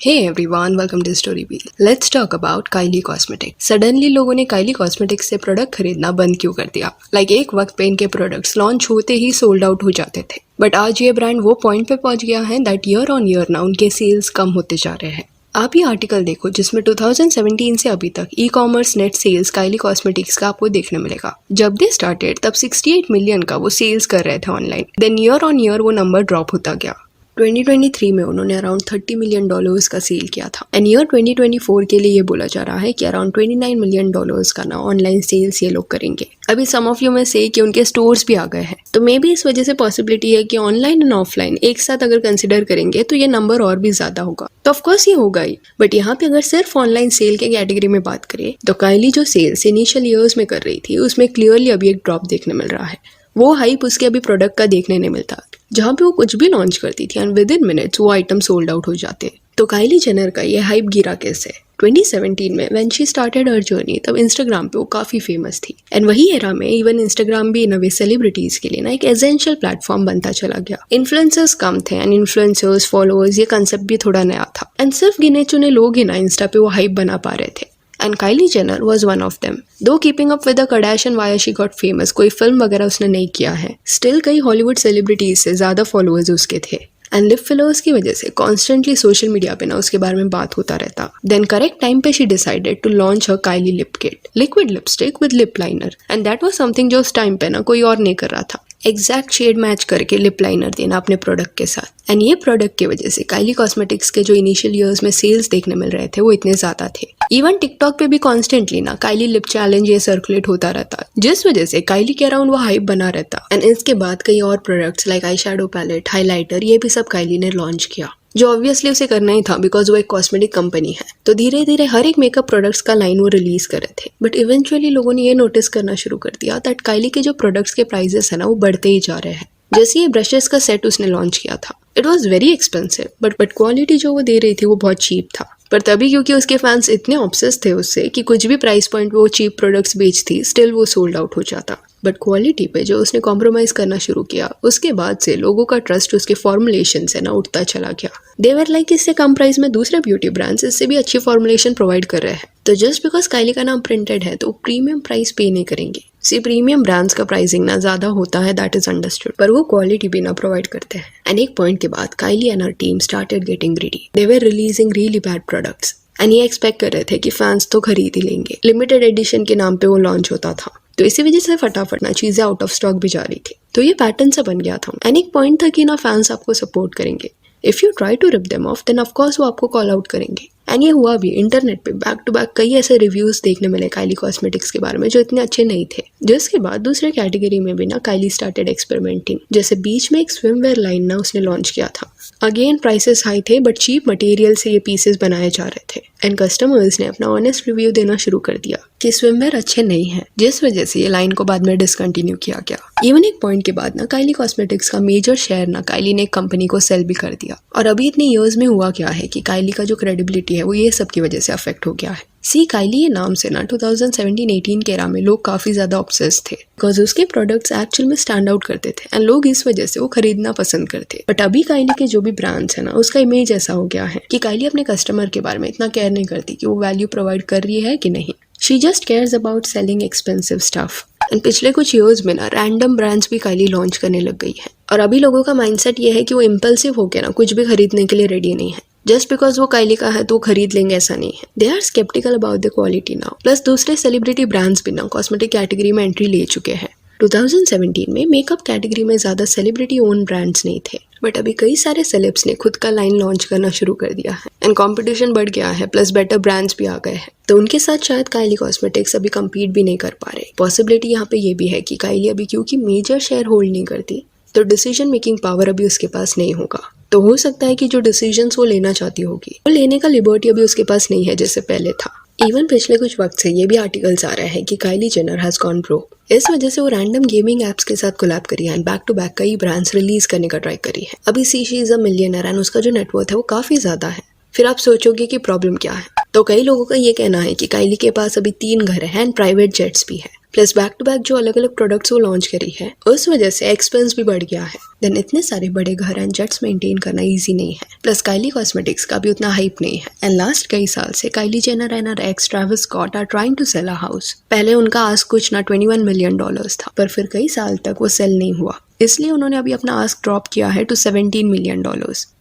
Hey everyone, welcome to Story Wheel. Let's talk about Kylie Cosmetics. Suddenly लोगों ने Kylie Cosmetics से product खरीदना बंद क्यों कर दिया? एक वक्त पे इनके प्रोडक्ट्स लॉन्च होते ही सोल्ड आउट हो जाते थे, बट आज ये ब्रांड वो पॉइंट पे पहुंच गया है दैट ईयर ऑन ईयर ना उनके सेल्स कम होते जा रहे हैं। आप ये आर्टिकल देखो जिसमें 2017 से अभी तक e commerce net sales Kylie Cosmetics का आपको देखने मिलेगा। जब दे स्टार्टेड तब 68 मिलियन का वो सेल्स कर रहे थे online, then year on year वो नंबर ड्रॉप होता गया। 2023 में उन्होंने अराउंड $30 मिलियन का सेल किया था एंड ईयर 2024 के लिए ये बोला जा रहा है कि अराउंड $29 मिलियन का ना ऑनलाइन सेल्स ये लोग करेंगे। अभी सम ऑफ यू में से कि उनके स्टोर्स भी आ गए हैं, तो मे बी इस वजह से पॉसिबिलिटी है कि ऑनलाइन एंड ऑफलाइन एक साथ अगर कंसिडर करेंगे तो ये नंबर और भी ज्यादा होगा। तो ऑफकोर्स ये होगा ही, बट यहाँ पे अगर सिर्फ ऑनलाइन सेल के कैटेगरी में बात करें तो काइली जो सेल्स इनिशियल ईयर्स में कर रही थी उसमें क्लियरली अभी एक ड्रॉप देखने मिल रहा है। वो हाइप उसके अभी प्रोडक्ट का देखने नहीं मिलता, जहाँ पे वो कुछ भी लॉन्च करती थी एंड विद इन मिनट्स वो आइटम सोल्ड आउट हो जाते। तो काइली जेनर का ये हाइप गिरा कैसे? 2017 में when she started her journey तब इंस्टाग्राम पे वो काफी फेमस थी एंड वही एरा में इवन इंस्टाग्राम भी इन अ वे सेलिब्रिटीज के लिए ना एक एसेंशियल प्लेटफॉर्म बनता चला गया। इन्फ्लुएंसर्स कम थे एंड इन्फ्लुएंसर्स फॉलोअर्स ये कंसेप्ट भी थोड़ा नया था एंड सिर्फ गिने चुने लोग ही ना इंस्टा पे वो हाइप बना पा रहे थे and Kylie Jenner was one of them. Though keeping up with the Kardashian why she got famous, कोई फिल्म वगैरह उसने नहीं किया है, स्टिल कई हॉलीवुड सेलिब्रिटीज से ज्यादा फॉलोअर्स उसके थे एंड लिप फिलर्स की वजह से कॉन्स्टेंटली सोशल मीडिया पे ना उसके बारे में बात होता रहता। देन करेक्ट टाइम पे she decided to launch her Kylie lip kit, liquid lipstick with lip liner and that was something जो उस टाइम पे ना कोई और नहीं कर रहा था। एग्जैक्ट शेड मैच करके लिप लाइनर देना अपने प्रोडक्ट के साथ एंड ये प्रोडक्ट की वजह से Kylie Cosmetics के जो इनिशियल ईयर्स में सेल्स देखने मिल रहे थे वो इतने ज्यादा थे। इवन टिकटॉक पे भी कॉन्स्टेंटली ना Kylie लिप चैलेंज ये सर्कुलेट होता रहता, जिस वजह से Kylie के अराउंड वो हाइप बना रहता एंड इसके बाद कई और products like eye shadow palette, highlighter ये भी सब Kylie ने लॉन्च किया, जो ऑब्वियसली उसे करना ही था बिकॉज वो एक कॉस्मेटिक कंपनी है। तो धीरे धीरे हर एक मेकअप प्रोडक्ट्स का लाइन वो रिलीज कर रहे थे, बट इवेंचुअली लोगों ने ये नोटिस करना शुरू कर दिया दैट Kylie के जो प्रोडक्ट्स के प्राइसेस है ना वो बढ़ते ही जा रहे हैं। जैसे ये ब्रशेस का सेट उसने लॉन्च किया था, it was very expensive but quality जो वो दे रही थी वो बहुत चीप था। पर तभी क्योंकि उसके फैंस इतने ऑब्सेस थे उससे कि कुछ भी प्राइस पॉइंट पे वो चीप प्रोडक्ट्स बेचती स्टिल वो सोल्ड आउट हो जाता। बट क्वालिटी पे जो उसने कॉम्प्रोमाइज करना शुरू किया उसके बाद से लोगों का ट्रस्ट उसके फॉर्मुलेशन से ना उठता चला गया। दे वर लाइक इससे कम प्राइस में दूसरे ब्यूटी ब्रांड्स इससे भी अच्छी फॉर्मुलेशन प्रोवाइड कर रहे हैं, तो जस्ट बिकॉज Kylie का नाम प्रिंटेड है तो प्रीमियम प्राइस पे नहीं करेंगे। सी प्रीमियम ब्रांड्स का प्राइसिंग ना ज्यादा होता है, दैट इज अंडरस्टूड, पर वो क्वालिटी भी ना प्रोवाइड करते हैं। एंड एक पॉइंट के बाद Kylie and her team started getting greedy. They were releasing really bad products and ये एक्सपेक्ट कर रहे थे कि फैंस तो खरीद ही लेंगे। लिमिटेड एडिशन के नाम पे वो लॉन्च होता था, तो इसी वजह से फटाफट ना चीजें आउट ऑफ स्टॉक भी जा रही थी। तो ये पैटर्न सा बन गया था एंड एक पॉइंट था कि ना फैंस आपको सपोर्ट करेंगे। If you try to rip them off then of course वो आपको कॉल आउट करेंगे एंड ये हुआ भी। इंटरनेट पे बैक टू बैक कई ऐसे रिव्यूज देखने मिले Kylie Cosmetics के बारे में जो इतने अच्छे नहीं थे, जिसके बाद दूसरे कैटेगरी में भी ना Kylie स्टार्टेड एक्सपेरिमेंटिंग। जैसे बीच में एक स्विमवेयर लाइन ना उसने लॉन्च किया था। अगेन प्राइसेस हाई थे बट चीप मटेरियल से ये पीसेस बनाए जा रहे थे एंड कस्टमर्स ने अपना ऑनेस्ट रिव्यू देना शुरू कर दिया कि स्विमवेयर अच्छे नहीं हैं, जिस वजह से ये लाइन को बाद में डिसकंटिन्यू किया गया। इवन एक पॉइंट के बाद ना Kylie Cosmetics का मेजर शेयर ना Kylie ने एक कंपनी को सेल भी कर दिया। और अभी इतने ईयर्स में हुआ क्या है कि Kylie का जो क्रेडिबिलिटी है वो ये सब की वजह से अफेक्ट हो गया है। सी Kylie ये नाम से ना 2017-18 के एरा में लोग काफी ज्यादा ऑब्सेस्ड थे बिकॉज उसके प्रोडक्ट्स एक्चुअल में स्टैंड आउट करते थे एंड लोग इस वजह से वो खरीदना पसंद करते। बट अभी Kylie के जो भी ब्रांड्स है ना उसका इमेज ऐसा हो गया है कि Kylie अपने कस्टमर के बारे में इतना केयर नहीं करती कि वो वैल्यू प्रोवाइड कर रही है कि नहीं। She just cares about selling expensive stuff and पिछले कुछ ईयर्स में ना रैंडम ब्रांड्स भी Kylie लॉन्च करने लग गई है और अभी लोगों का माइंडसेट ये है कि वो इम्पल्सिव होकर ना कुछ भी खरीदने के लिए रेडी नहीं है। जस्ट बिकॉज वो Kylie का है तो वो खरीद लेंगे ऐसा नहीं है। They are sceptical about the quality now. Plus दूसरे सेलिब्रिटी ब्रांड्स भी ना कॉस्मेटिक कैटेगरी में एंट्री ले चुके हैं। 2017 में मेकअप कैटेगरी में ज्यादा सेलिब्रिटी ओन ब्रांड्स नहीं थे, बट अभी कई सारे सेलेब्स ने खुद का लाइन लॉन्च करना शुरू कर दिया है एंड कंपटीशन बढ़ गया है, प्लस बेटर ब्रांड्स भी आ गए हैं। तो उनके साथ शायद Kylie Cosmetics अभी कम्पीट भी नहीं कर पा रहे। पॉसिबिलिटी यहाँ पे ये भी है कि Kylie अभी क्योंकि मेजर शेयर होल्ड नहीं करती तो डिसीजन मेकिंग पावर अभी उसके पास नहीं होगा। तो हो सकता है कि जो डिसीजंस वो लेना चाहती होगी वो लेने का लिबर्टी अभी उसके पास नहीं है जैसे पहले था। इवन पिछले कुछ वक्त से ये भी आर्टिकल्स आ रहे हैं कि Kylie Jenner has gone broke. इस वजह से वो रैंडम गेमिंग एप्स के साथ कोलैब करी है एंड बैक टू बैक कई ब्रांड्स रिलीज करने का ट्राई करी है। अभी she is a millionaire and उसका जो नेटवर्थ है वो काफी ज्यादा है। फिर आप सोचोगे कि प्रॉब्लम क्या है, तो कई लोगों का ये कहना है कि Kylie के पास अभी 3 घर हैं एंड प्राइवेट जेट्स भी है। प्लस बैक टू बैक जो अलग अलग प्रोडक्ट्स वो लॉन्च करी है उस वजह से एक्सपेंस भी बढ़ गया है। देन इतने सारे बड़े घर एंड जेट्स मेंटेन करना इजी नहीं है। प्लस काइली कॉस्मेटिक्स का भी उतना हाइप नहीं है। एंड लास्ट कई साल से Kylie Jenner and her ex Travis Scott are trying to sell a house. पहले उनका आस्क कुछ ना $21 मिलियन था, पर फिर कई साल तक वो सेल नहीं हुआ, इसलिए उन्होंने अभी अपना आस्क ड्रॉप किया है टू $17 मिलियन।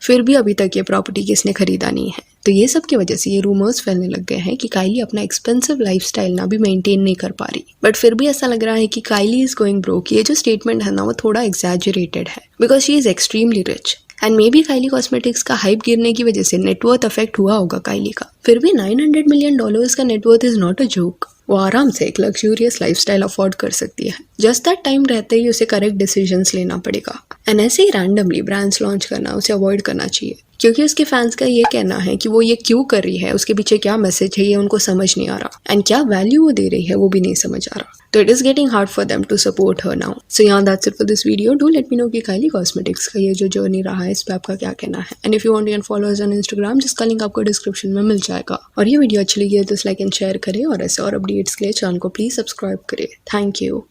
फिर भी अभी तक ये प्रॉपर्टी किसने खरीदा नहीं है। तो ये सब की वजह से ये रूमर्स फैलने लग गए हैं कि काइली अपना एक्सपेंसिव लाइफस्टाइल ना भी मेंटेन नहीं कर पा रही। बट फिर भी ऐसा लग रहा है कि काइली इज गोइंग ब्रोक, ये जो स्टेटमेंट है ना वो थोड़ा एग्जैजरेटेड है, because she is extremely rich. And may be Kylie cosmetics का हाइप गिरने की वजह से नेटवर्थ अफेक्ट हुआ होगा काइली का। फिर भी $900 मिलियन का net worth is not a joke. वो आराम से एक लग्जूरियस लाइफस्टाइल अफोर्ड कर सकती है। जस्ट दैट टाइम रहते ही उसे करेक्ट डिसीजंस लेना पड़ेगा। एंड ऐसे ही रैंडमली ब्रांड्स लॉन्च करना उसे अवॉइड करना चाहिए, क्योंकि उसके फैंस का ये कहना है कि वो ये क्यों कर रही है, उसके पीछे क्या मैसेज है ये उनको समझ नहीं आ रहा, एंड क्या वैल्यू वो दे रही है वो भी नहीं समझ आ रहा। तो it is getting hard for them to support her now. So यहाँ that's it for this video. Do let me know कि काइली कॉस्मेटिक्स का ये जो जर्नी रहा है इस पे आपका क्या कहना है। And if you want to follow us on Instagram, जिसका लिंक आपको डिस्क्रिप्शन में मिल जाएगा। और ये वीडियो अच्छी लगी है तो लाइक एंड शेयर करें, और ऐसे और अपडेट्स के लिए चैनल को प्लीज सब्सक्राइब करें। Thank you.